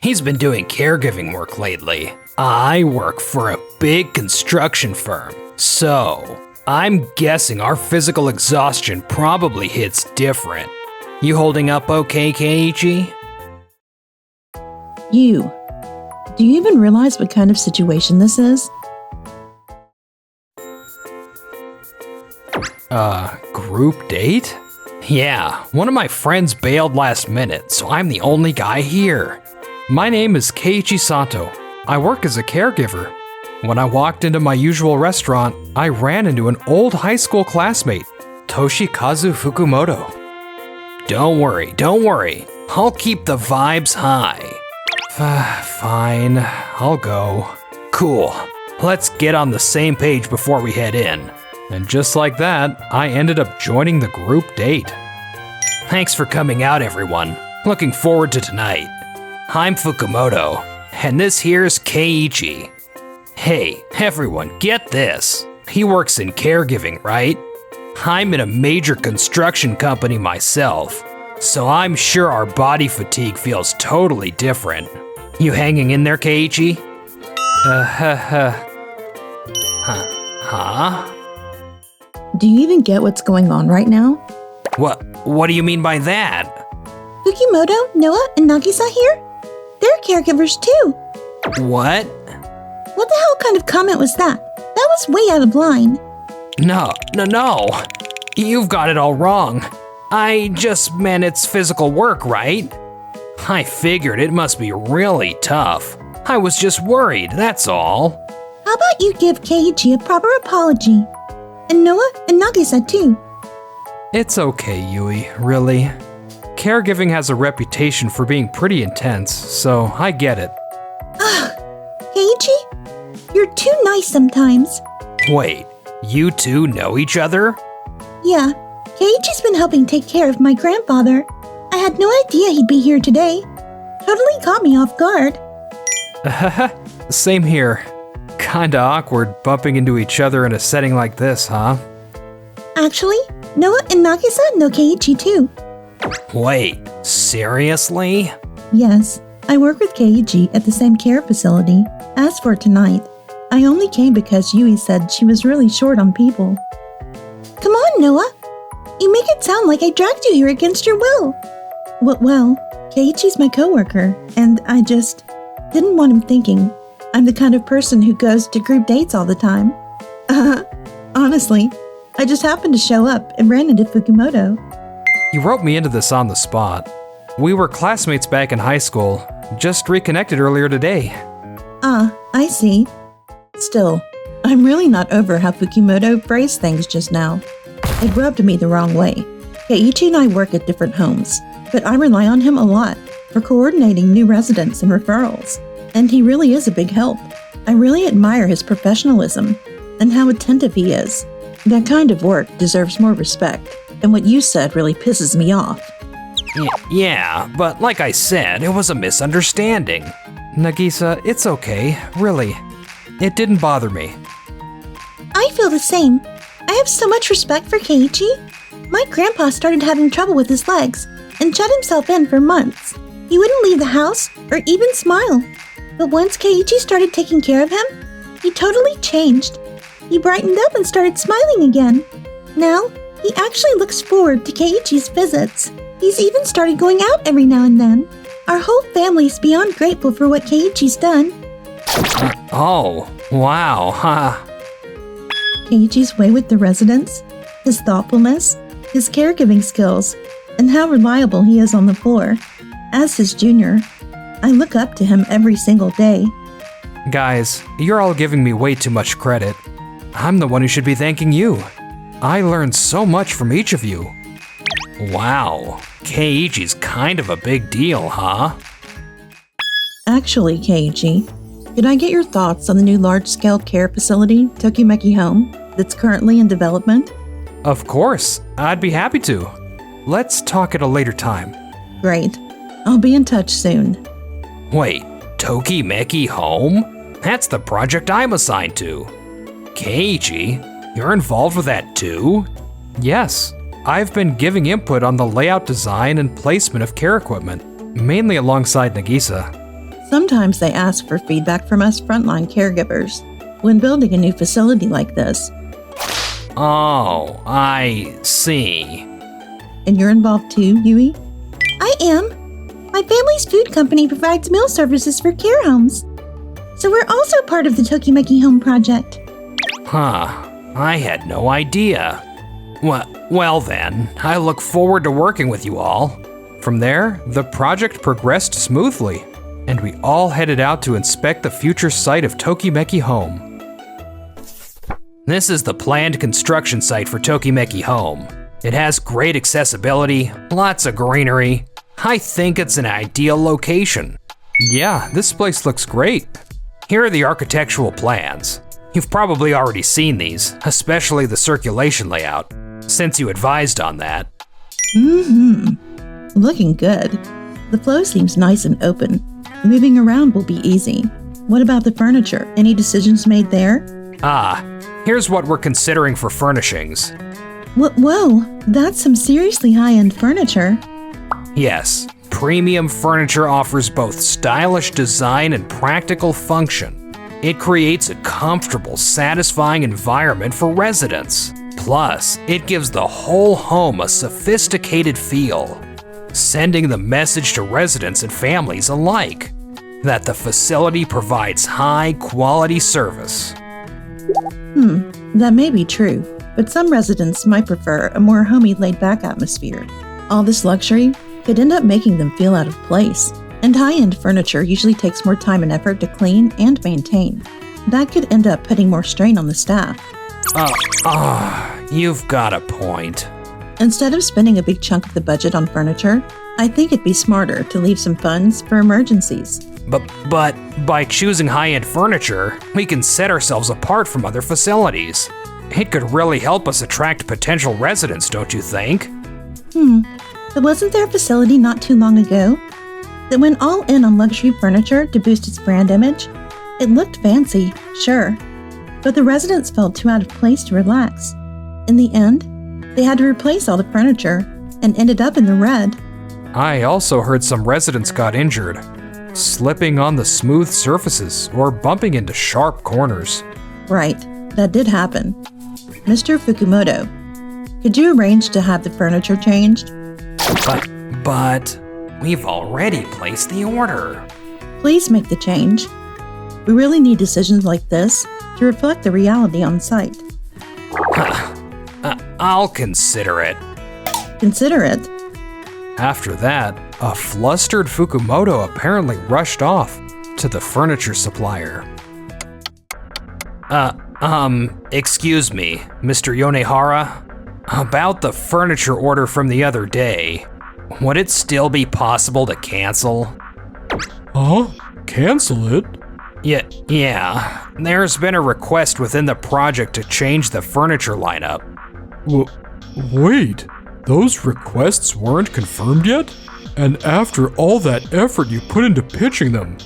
He's been doing caregiving work lately. I work for a big construction firm, so I'm guessing our physical exhaustion probably hits different. You holding up okay, Keiichi? Do you even realize what kind of situation this is? Group date? Yeah, one of my friends bailed last minute, so I'm the only guy here. My name is Keiichi Sato. I work as a caregiver. When I walked into my usual restaurant, I ran into an old high school classmate, Toshikazu Fukumoto. Don't worry. I'll keep the vibes high. Fine, I'll go. Cool, let's get on the same page before we head in. And just like that, I ended up joining the group date. Thanks for coming out, everyone. Looking forward to tonight. I'm Fukumoto, and this here's Keiichi. Hey, everyone, get this. He works in caregiving, right? I'm in a major construction company myself, so I'm sure our body fatigue feels totally different. You hanging in there, Keiichi? Huh? Do you even get what's going on right now? What do you mean by that? Fukumoto, Noah, and Nagisa here? They're caregivers too. What? What the hell kind of comment was that? That was way out of line. No. You've got it all wrong. I just meant it's physical work, right? I figured it must be really tough. I was just worried, that's all. How about you give Keiichi a proper apology? And Noah and Nagisa too. It's okay, Yui, really. Caregiving has a reputation for being pretty intense, so I get it. Keiichi, you're too nice sometimes. Wait, you two know each other? Yeah, Keiichi's been helping take care of my grandfather. I had no idea he'd be here today. Totally caught me off guard. Same here. Kinda awkward bumping into each other in a setting like this, huh? Actually, Noah and Nagisa know Keiichi too. Wait, seriously? Yes, I work with Keiichi at the same care facility. As for tonight, I only came because Yui said she was really short on people. Come on, Noah. You make it sound like I dragged you here against your will. Well, Keiichi's my coworker, and I just didn't want him thinking I'm the kind of person who goes to group dates all the time. Honestly, I just happened to show up and ran into Fukumoto. You wrote me into this on the spot. We were classmates back in high school, just reconnected earlier today. I see. Still, I'm really not over how Fukumoto phrased things just now. It rubbed me the wrong way. Keiichi and I work at different homes, but I rely on him a lot for coordinating new residents and referrals. And he really is a big help. I really admire his professionalism and how attentive he is. That kind of work deserves more respect, and what you said really pisses me off. Yeah, but like I said, it was a misunderstanding. Nagisa, it's okay, really. It didn't bother me. I feel the same. I have so much respect for Keiichi. My grandpa started having trouble with his legs and shut himself in for months. He wouldn't leave the house or even smile. But once Keiichi started taking care of him, he totally changed. He brightened up and started smiling again. Now, he actually looks forward to Keiichi's visits. He's even started going out every now and then. Our whole family's beyond grateful for what Keiichi's done. Oh, wow, huh? Keiichi's way with the residents, his thoughtfulness, his caregiving skills, and how reliable he is on the floor. As his junior, I look up to him every single day. Guys, you're all giving me way too much credit. I'm the one who should be thanking you. I learned so much from each of you. Wow, Keiichi's kind of a big deal, huh? Actually, Keiichi, could I get your thoughts on the new large-scale care facility, Tokimeki Home, that's currently in development? Of course, I'd be happy to. Let's talk at a later time. Great. I'll be in touch soon. Wait, Tokimeki Home? That's the project I'm assigned to. Keiichi, you're involved with that too? Yes, I've been giving input on the layout design and placement of care equipment, mainly alongside Nagisa. Sometimes they ask for feedback from us frontline caregivers when building a new facility like this. Oh, I see. And you're involved too, Yui? I am. My family's food company provides meal services for care homes. So we're also part of the Tokimeki Home Project. Huh, I had no idea. Well then, I look forward to working with you all. From there, the project progressed smoothly, and we all headed out to inspect the future site of Tokimeki Home. This is the planned construction site for Tokimeki Home. It has great accessibility, lots of greenery. I think it's an ideal location. Yeah, this place looks great. Here are the architectural plans. You've probably already seen these, especially the circulation layout, since you advised on that. Looking good. The flow seems nice and open. Moving around will be easy. What about the furniture? Any decisions made there? Here's what we're considering for furnishings. Whoa, that's some seriously high-end furniture. Yes, premium furniture offers both stylish design and practical function. It creates a comfortable, satisfying environment for residents. Plus, it gives the whole home a sophisticated feel, sending the message to residents and families alike that the facility provides high-quality service. That may be true, but some residents might prefer a more homey, laid-back atmosphere. All this luxury could end up making them feel out of place, and high-end furniture usually takes more time and effort to clean and maintain. That could end up putting more strain on the staff. You've got a point. Instead of spending a big chunk of the budget on furniture, I think it'd be smarter to leave some funds for emergencies. But by choosing high-end furniture, we can set ourselves apart from other facilities. It could really help us attract potential residents, don't you think? But wasn't there a facility not too long ago that went all in on luxury furniture to boost its brand image? It looked fancy, sure, but the residents felt too out of place to relax. In the end, they had to replace all the furniture and ended up in the red. I also heard some residents got injured, slipping on the smooth surfaces or bumping into sharp corners. Right, that did happen. Mr. Fukumoto, could you arrange to have the furniture changed? But we've already placed the order. Please make the change. We really need decisions like this to reflect the reality on site. I'll consider it. Consider it. After that, a flustered Fukumoto apparently rushed off to the furniture supplier. Excuse me, Mr. Yonehara? About the furniture order from the other day, would it still be possible to cancel? Huh? Cancel it? Yeah. There's been a request within the project to change the furniture lineup. Wait, those requests weren't confirmed yet? And after all that effort you put into pitching them,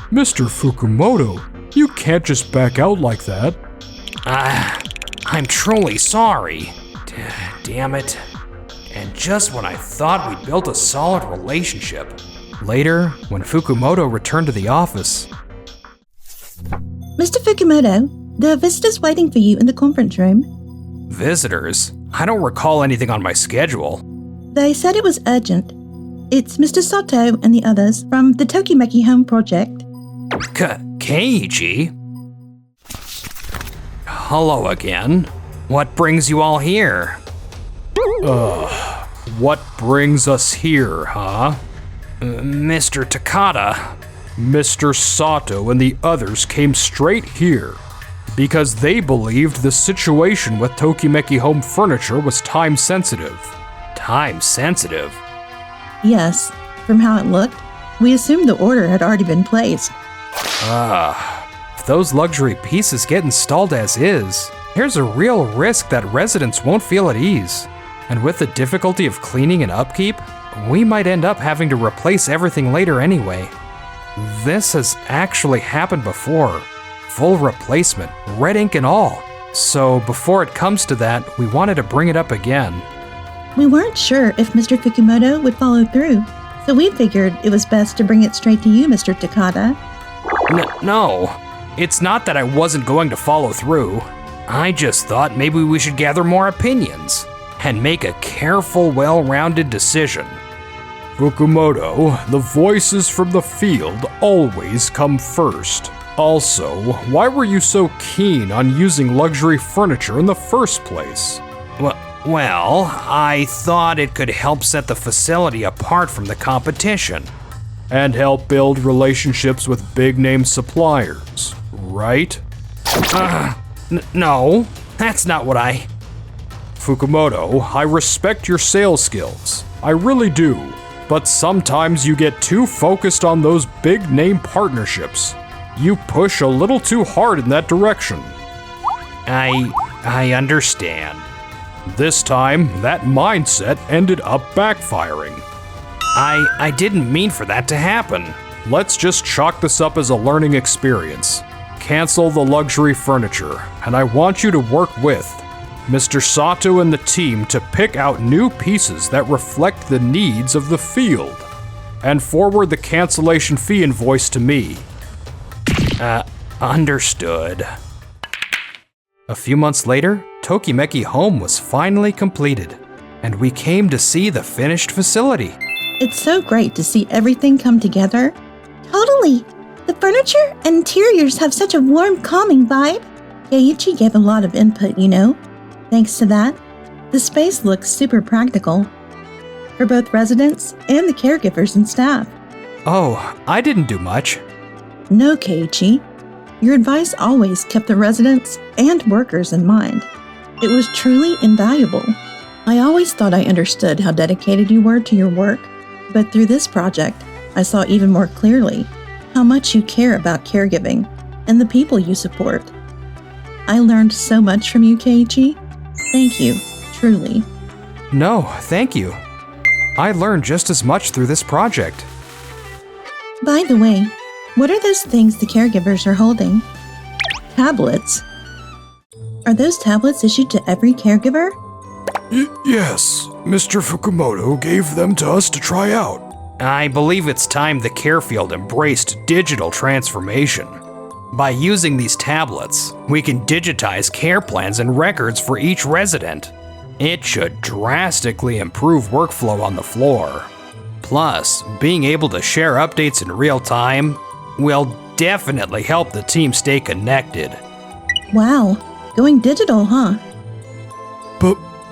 Mr. Fukumoto, you can't just back out like that. I'm truly sorry. Damn it. And just when I thought we'd built a solid relationship. Later, when Fukumoto returned to the office. Mr. Fukumoto, there are visitors waiting for you in the conference room. Visitors? I don't recall anything on my schedule. They said it was urgent. It's Mr. Sato and the others from the Tokimeki Home Project. Keiichi? Hello again. What brings you all here? What brings us here, huh? Mr. Takada. Mr. Sato and the others came straight here because they believed the situation with Tokimeki Home Furniture was time sensitive. Time sensitive? Yes, from how it looked, we assumed the order had already been placed. If those luxury pieces get installed as is, there's a real risk that residents won't feel at ease. And with the difficulty of cleaning and upkeep, we might end up having to replace everything later anyway. This has actually happened before. Full replacement, red ink and all. So before it comes to that, we wanted to bring it up again. We weren't sure if Mr. Fukumoto would follow through. So we figured it was best to bring it straight to you, Mr. Takada. No, it's not that I wasn't going to follow through. I just thought maybe we should gather more opinions and make a careful, well-rounded decision. Fukumoto, the voices from the field always come first. Also, why were you so keen on using luxury furniture in the first place? Well, I thought it could help set the facility apart from the competition. And help build relationships with big-name suppliers, right? No, that's not what I... Fukumoto, I respect your sales skills. I really do. But sometimes you get too focused on those big-name partnerships. You push a little too hard in that direction. I understand. This time, that mindset ended up backfiring. I didn't mean for that to happen. Let's just chalk this up as a learning experience. Cancel the luxury furniture, and I want you to work with Mr. Sato and the team to pick out new pieces that reflect the needs of the field, and forward the cancellation fee invoice to me. Understood. A few months later, Tokimeki Home was finally completed, and we came to see the finished facility. It's so great to see everything come together. Totally. The furniture and interiors have such a warm, calming vibe. Keiichi gave a lot of input, you know. Thanks to that, the space looks super practical for both residents and the caregivers and staff. Oh, I didn't do much. No, Keiichi. Your advice always kept the residents and workers in mind. It was truly invaluable. I always thought I understood how dedicated you were to your work, but through this project, I saw even more clearly how much you care about caregiving and the people you support. I learned so much from you, Keiichi. Thank you, truly. No, thank you. I learned just as much through this project. By the way, what are those things the caregivers are holding? Tablets. Are those tablets issued to every caregiver? Yes, Mr. Fukumoto gave them to us to try out. I believe it's time the care field embraced digital transformation. By using these tablets, we can digitize care plans and records for each resident. It should drastically improve workflow on the floor. Plus, being able to share updates in real time will definitely help the team stay connected. Wow, going digital, huh?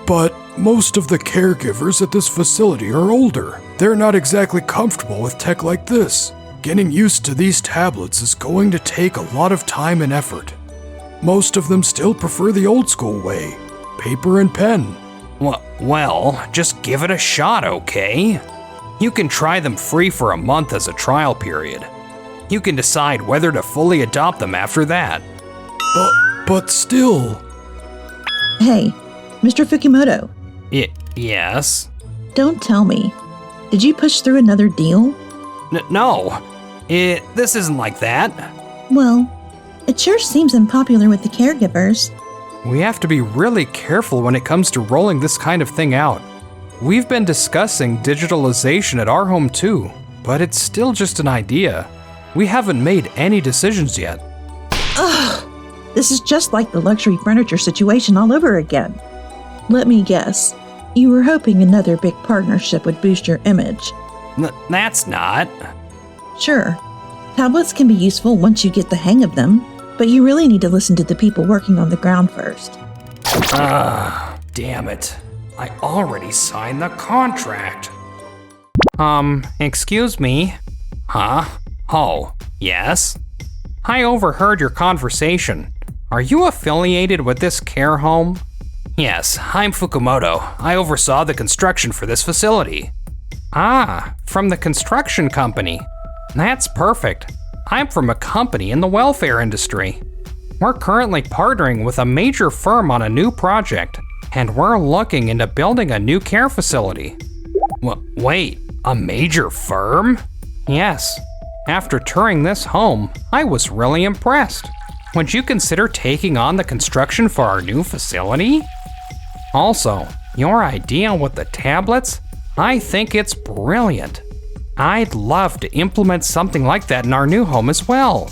But most of the caregivers at this facility are older. They're not exactly comfortable with tech like this. Getting used to these tablets is going to take a lot of time and effort. Most of them still prefer the old school way, paper and pen. Well, just give it a shot, okay? You can try them free for a month as a trial period. You can decide whether to fully adopt them after that. But still... Hey, Mr. Fukumoto. Yes? Don't tell me. Did you push through another deal? No. This isn't like that. Well, it sure seems unpopular with the caregivers. We have to be really careful when it comes to rolling this kind of thing out. We've been discussing digitalization at our home too, but it's still just an idea. We haven't made any decisions yet. Ugh! This is just like the luxury furniture situation all over again. Let me guess. You were hoping another big partnership would boost your image. That's not. Sure. Tablets can be useful once you get the hang of them, but you really need to listen to the people working on the ground first. Damn it. I already signed the contract. Excuse me? Huh? Oh, yes? I overheard your conversation. Are you affiliated with this care home? Yes, I'm Fukumoto. I oversaw the construction for this facility. Ah, from the construction company. That's perfect. I'm from a company in the welfare industry. We're currently partnering with a major firm on a new project, and we're looking into building a new care facility. Wait, a major firm? Yes. After touring this home, I was really impressed. Would you consider taking on the construction for our new facility? Also, your idea with the tablets? I think it's brilliant. I'd love to implement something like that in our new home as well.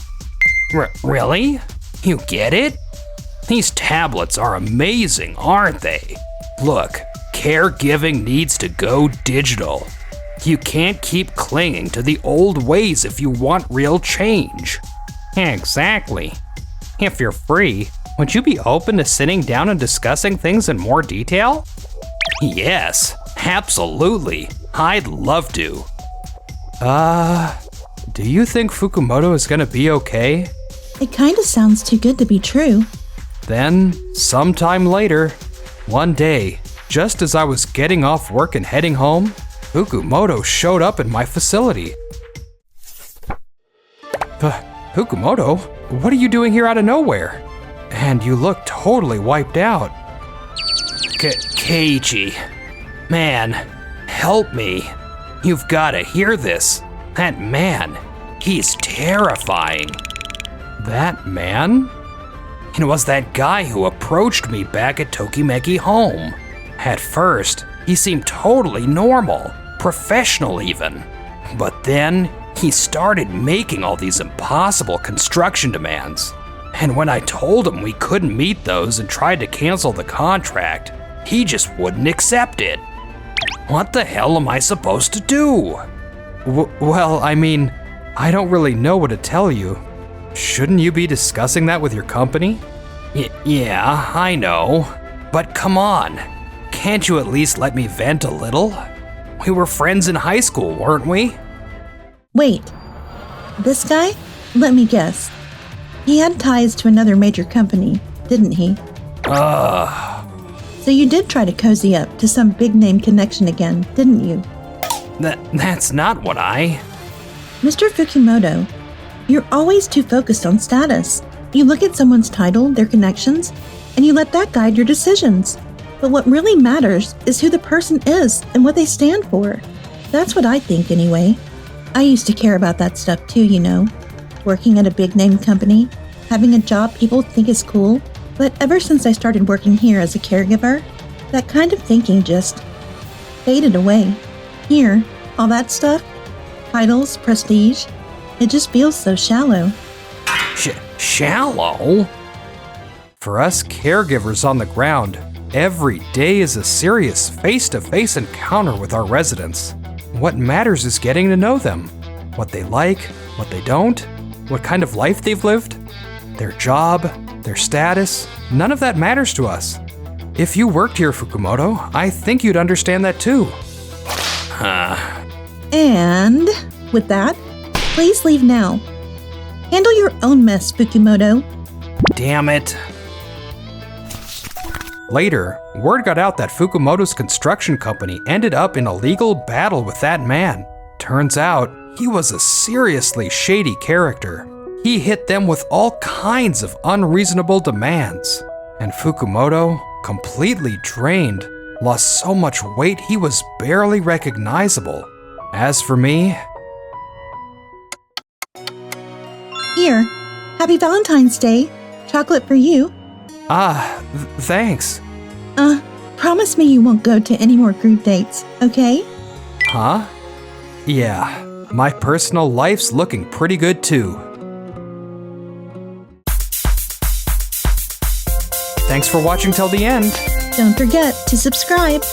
Really? You get it? These tablets are amazing, aren't they? Look, caregiving needs to go digital. You can't keep clinging to the old ways if you want real change. Exactly. If you're free, would you be open to sitting down and discussing things in more detail? Yes, absolutely. I'd love to. Do you think Fukumoto is gonna be okay? It kinda sounds too good to be true. Then, sometime later, one day, just as I was getting off work and heading home, Fukumoto showed up in my facility. Fukumoto, what are you doing here out of nowhere? And you look totally wiped out. Keiichi, man, help me. You've gotta hear this. That man, he's terrifying. That man? It was that guy who approached me back at Tokimeki home. At first, he seemed totally normal, professional even. But then, he started making all these impossible construction demands. And when I told him we couldn't meet those and tried to cancel the contract, he just wouldn't accept it. What the hell am I supposed to do? Well, I mean, I don't really know what to tell you. Shouldn't you be discussing that with your company? Yeah, I know. But come on, can't you at least let me vent a little? We were friends in high school, weren't we? Wait, this guy? Let me guess. He had ties to another major company, didn't he? So you did try to cozy up to some big-name connection again, didn't you? That's not what I... Mr. Fukumoto, you're always too focused on status. You look at someone's title, their connections, and you let that guide your decisions. But what really matters is who the person is and what they stand for. That's what I think anyway. I used to care about that stuff too, you know. Working at a big-name company, having a job people think is cool. But ever since I started working here as a caregiver, that kind of thinking just faded away. Here, all that stuff, titles, prestige, it just feels so shallow. Shallow? For us caregivers on the ground, every day is a serious face-to-face encounter with our residents. What matters is getting to know them. What they like, what they don't, what kind of life they've lived, their job, their status, none of that matters to us. If you worked here, Fukumoto, I think you'd understand that too. And with that, please leave now. Handle your own mess, Fukumoto. Damn it. Later, word got out that Fukumoto's construction company ended up in a legal battle with that man. Turns out, he was a seriously shady character. He hit them with all kinds of unreasonable demands. And Fukumoto, completely drained, lost so much weight he was barely recognizable. As for me... Here, happy Valentine's Day. Chocolate for you. Thanks. Promise me you won't go to any more group dates, okay? Huh? Yeah, my personal life's looking pretty good too. Thanks for watching till the end. Don't forget to subscribe.